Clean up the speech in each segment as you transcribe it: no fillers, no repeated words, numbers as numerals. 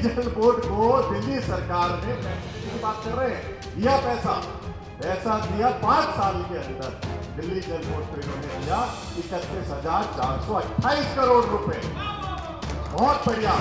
जल बोर्ड को दिल्ली सरकार ने की बात कर रहे हैं, दिया पैसा दिया 5 साल के अंदर दिल्ली जल बोर्ड को इन्होंने दिया 31,428 करोड़ रुपए। बहुत बढ़िया।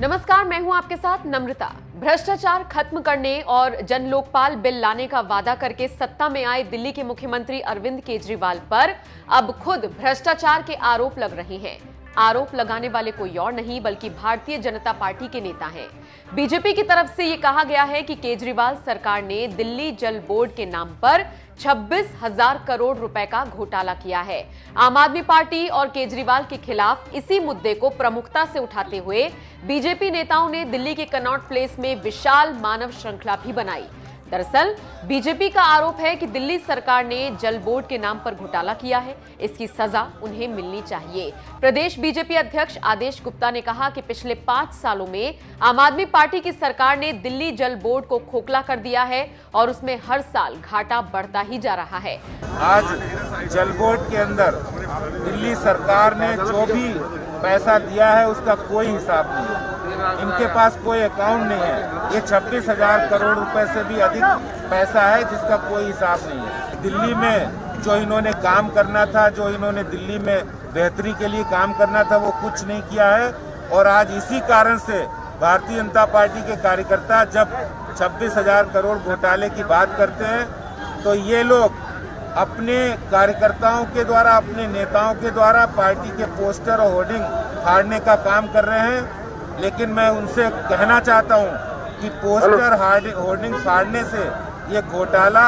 नमस्कार, मैं हूं आपके साथ नम्रता। भ्रष्टाचार खत्म करने और जन लोकपाल बिल लाने का वादा करके सत्ता में आए दिल्ली के मुख्यमंत्री अरविंद केजरीवाल पर अब खुद भ्रष्टाचार के आरोप लग रहे हैं। आरोप लगाने वाले कोई और नहीं बल्कि भारतीय जनता पार्टी के नेता हैं। बीजेपी की तरफ से यह कहा गया है कि केजरीवाल सरकार ने दिल्ली जल बोर्ड के नाम पर 26,000 करोड़ रुपए का घोटाला किया है। आम आदमी पार्टी और केजरीवाल के खिलाफ इसी मुद्दे को प्रमुखता से उठाते हुए बीजेपी नेताओं ने दिल्ली के कनॉट प्लेस में विशाल मानव श्रृंखला भी बनाई। दरअसल बीजेपी का आरोप है कि दिल्ली सरकार ने जल बोर्ड के नाम पर घोटाला किया है। इसकी सजा उन्हें मिलनी चाहिए। प्रदेश बीजेपी अध्यक्ष आदेश गुप्ता ने कहा कि पिछले 5 सालों में आम आदमी पार्टी की सरकार ने दिल्ली जल बोर्ड को खोखला कर दिया है और उसमें हर साल घाटा बढ़ता ही जा रहा है। आज जल बोर्ड के अंदर दिल्ली सरकार ने जो भी पैसा दिया है उसका कोई हिसाब नहीं है। इनके पास कोई अकाउंट नहीं है। ये 26,000 करोड़ रुपए से भी अधिक पैसा है जिसका कोई हिसाब नहीं है। दिल्ली में जो इन्होंने काम करना था, जो इन्होंने दिल्ली में बेहतरी के लिए काम करना था, वो कुछ नहीं किया है। और आज इसी कारण से भारतीय जनता पार्टी के कार्यकर्ता जब 26,000 करोड़ घोटाले की बात करते हैं तो ये लोग अपने कार्यकर्ताओं के द्वारा, अपने नेताओं के द्वारा पार्टी के पोस्टर और होर्डिंग फाड़ने का काम कर रहे हैं। लेकिन मैं उनसे कहना चाहता हूं कि पोस्टर होर्डिंग फाड़ने से ये घोटाला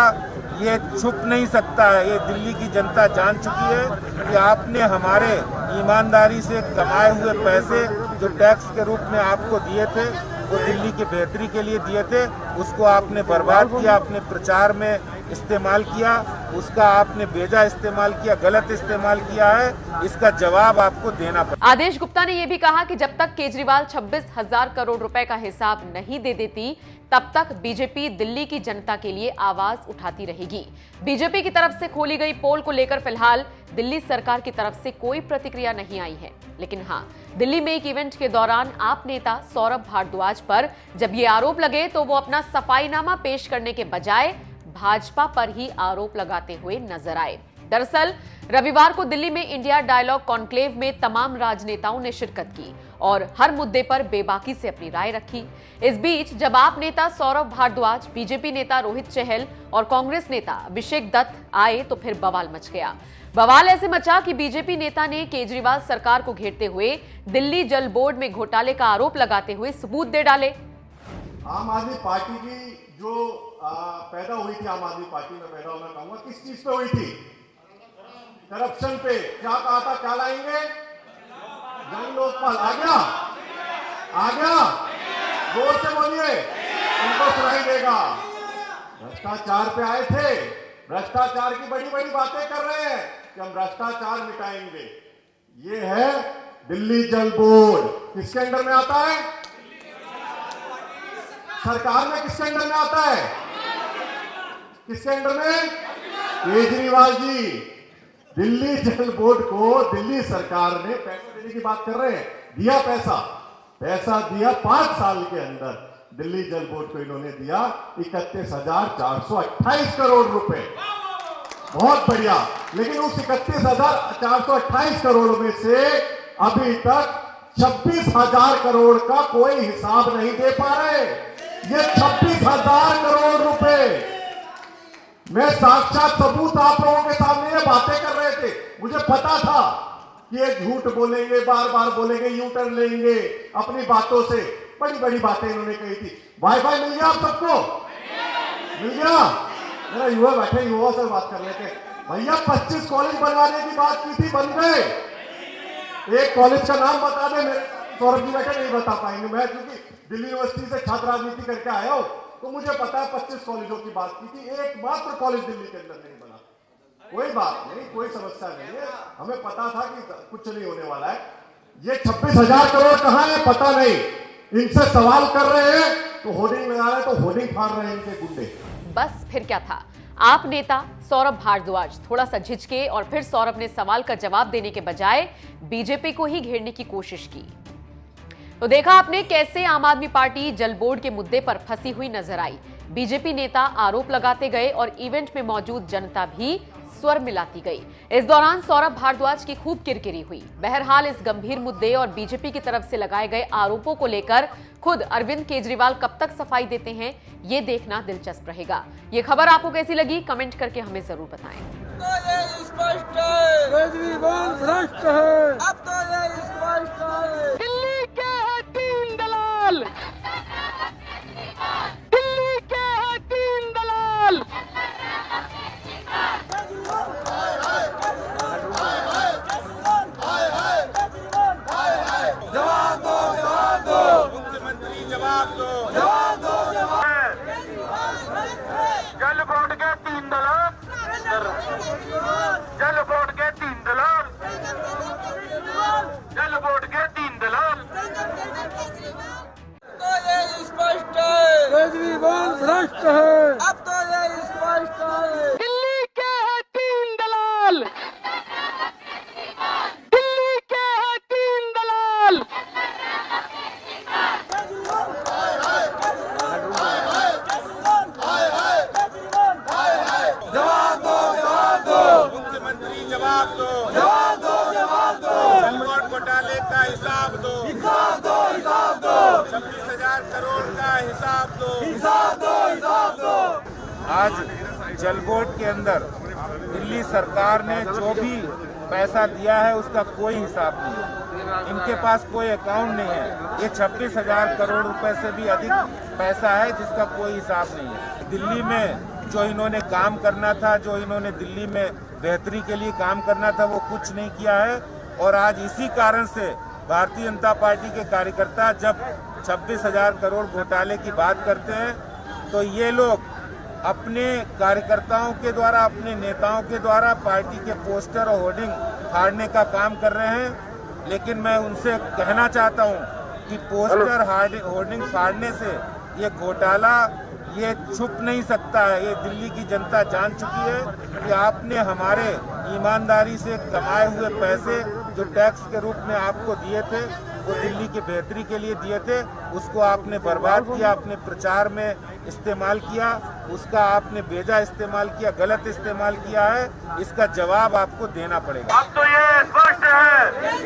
ये छुप नहीं सकता है। ये दिल्ली की जनता जान चुकी है कि आपने हमारे ईमानदारी से कमाए हुए पैसे जो टैक्स के रूप में आपको दिए थे, वो दिल्ली की बेहतरी के लिए दिए थे, उसको आपने बर्बाद किया, अपने प्रचार में इस्तेमाल किया, उसका आपने बेजा इस्तेमाल किया, गलत इस्तेमाल किया है। इसका जवाब आपको देना पड़ेगा। आदेश गुप्ता ने यह भी कहा कि जब तक केजरीवाल 26,000 करोड़ रुपए का हिसाब नहीं दे देती तब तक बीजेपी दिल्ली की जनता के लिए आवाज उठाती रहेगी। बीजेपी की तरफ से खोली गई पोल को लेकर फिलहाल दिल्ली सरकार की तरफ से कोई प्रतिक्रिया नहीं आई है। लेकिन हां, दिल्ली में एक इवेंट के दौरान आप नेता सौरभ भारद्वाज पर जब ये आरोप लगे तो वो अपना सफाईनामा पेश करने के बजाय भाजपा पर ही आरोप लगाते हुए नजर आए। दरअसल रविवार को दिल्ली में इंडिया डायलॉग कॉन्क्लेव में तमाम राजनेताओं ने शिरकत की और हर मुद्दे पर बेबाकी से अपनी राय रखी। इस बीच जब आप नेता सौरभ भारद्वाज, बीजेपी नेता रोहित चहल और कांग्रेस नेता अभिषेक दत्त आए तो फिर बवाल मच गया। बवाल ऐसे मचा कि बीजेपी नेता ने केजरीवाल सरकार को घेरते हुए दिल्ली जल बोर्ड में घोटाले का आरोप लगाते हुए सबूत दे डाले। आम आदमी पार्टी की जो पैदा हुई थी, आम आदमी पार्टी में पैदा होना कहूंगा, किस चीज पे हुई थी? करप्शन पे। क्या कहा था, क्या लाएंगे? जन लोकपाल। आ गया जोर से बोलिए, उनको सुनाई देगा। भ्रष्टाचार पे आए थे, भ्रष्टाचार की बड़ी बड़ी बातें कर रहे हैं कि हम भ्रष्टाचार मिटाएंगे। ये है दिल्ली जल बोर्ड। किसके अंडर में आता है? सरकार में किसके अंडर में आता है? किसके अंडर में? केजरीवाल जी। दिल्ली जल बोर्ड को दिल्ली सरकार ने पैसा देने की बात कर रहे हैं, दिया पैसा दिया 5 साल के अंदर दिल्ली जल बोर्ड को इन्होंने दिया 31,428 करोड़ रुपए। बहुत बढ़िया। लेकिन उस 31,428 करोड़ में से अभी तक 26,000 करोड़ का कोई हिसाब नहीं दे पा रहे। ये 26,000 करोड़ रुपए, मैं साक्षात सबूत आप लोगों के सामने ये बातें कर रहे थे। मुझे पता था कि ये झूठ बोलेंगे, बार बार बोलेंगे, यू टर्न लेंगे अपनी बातों से। बड़ी बड़ी बातें इन्होंने कही थी। वाईफाई मिल गया आप सबको? मिल गया? मेरा युवा बैठे, युवा से बात कर रहे थे। भैया 25 कॉलेज बनवाने की बात की थी, बन गए। एक कॉलेज का नाम बता दे। सौरभ जी बैठे, नहीं बता पाएंगे। मैं क्योंकि दिल्ली यूनिवर्सिटी से छात्र राजनीति करके आया हूं तो मुझे पता है 25 कॉलेजों की बात की थी। एक मात्र कॉलेज दिल्ली के अंदर नहीं बना। कोई बात नहीं, कोई समस्या नहीं है। हमें पता था कि कुछ नहीं होने वाला है। ये 26,000 करोड़ कहां है पता नहीं। इनसे सवाल कर रहे हैं तो होर्डिंग लगा रहे हैं, तो होर्डिंग फाड़ रहे हैं इनके गुंडे। बस फिर क्या था, आप नेता सौरभ भारद्वाज थोड़ा सा झिझके और फिर सौरभ ने सवाल का जवाब देने के बजाय बीजेपी को ही घेरने की कोशिश की। तो देखा आपने कैसे आम आदमी पार्टी जल बोर्ड के मुद्दे पर फंसी हुई नजर आई। बीजेपी नेता आरोप लगाते गए और इवेंट में मौजूद जनता भी स्वर मिलाती गई। इस दौरान सौरभ भारद्वाज की खूब किरकिरी हुई। बहरहाल इस गंभीर मुद्दे और बीजेपी की तरफ से लगाए गए आरोपों को लेकर खुद अरविंद केजरीवाल कब तक सफाई देते हैं, ये देखना दिलचस्प रहेगा। ये खबर आपको कैसी लगी, कमेंट करके हमें जरूर बताएं। तो ये स्पष्ट है, केजरीवाल भ्रष्ट है। अब तो ये स्पष्ट है, दिल्ली के हैं तीन दलाल, दिल्ली के हैं तीन दलाल। जवाब दो, जवाब दो, मुख्यमंत्री जवाब दो, जवाब दो, जवाब। जल बोर्ड के तीन दलाल, जल बोर्ड के तीन दलाल, जल बोर्ड के तीन दलाल। तो ये स्पष्ट है, केजरीवाल भ्रष्ट है। अब तो ये स्पष्ट है, दिल्ली के हैं तीन दलाल, दिल्ली के हैं तीन दलाल। जवाब दो, जवाब दो, मुख्यमंत्री जवाब दो, जवाब दो, जवाब दो। जल बोर्ड घोटाले का हिसाब दो, हिसाब दो, हिसाब दो। 26,000 करोड़ का हिसाब दो, हिसाब दो, हिसाब दो। आज जल बोर्ड के अंदर दिल्ली सरकार ने जो भी पैसा दिया है उसका कोई हिसाब नहीं है। इनके पास कोई अकाउंट नहीं है। ये 26,000 करोड़ रुपए से भी अधिक पैसा है जिसका कोई हिसाब नहीं है। दिल्ली में जो इन्होंने काम करना था, जो इन्होंने दिल्ली में बेहतरी के लिए काम करना था, वो कुछ नहीं किया है। और आज इसी कारण से भारतीय जनता पार्टी के कार्यकर्ता जब 26,000 करोड़ घोटाले की बात करते हैं तो ये लोग अपने कार्यकर्ताओं के द्वारा, अपने नेताओं के द्वारा पार्टी के पोस्टर और होर्डिंग फाड़ने का काम कर रहे हैं। लेकिन मैं उनसे कहना चाहता हूं कि पोस्टर होर्डिंग फाड़ने से ये घोटाला ये छुप नहीं सकता है। ये दिल्ली की जनता जान चुकी है कि आपने हमारे ईमानदारी से कमाए हुए पैसे जो टैक्स के रूप में आपको दिए थे, वो दिल्ली की बेहतरी के लिए दिए थे, उसको आपने बर्बाद किया, अपने प्रचार में इस्तेमाल किया, उसका आपने बेजा इस्तेमाल किया, गलत इस्तेमाल किया है। इसका जवाब आपको देना पड़ेगा। अब तो ये स्पष्ट है,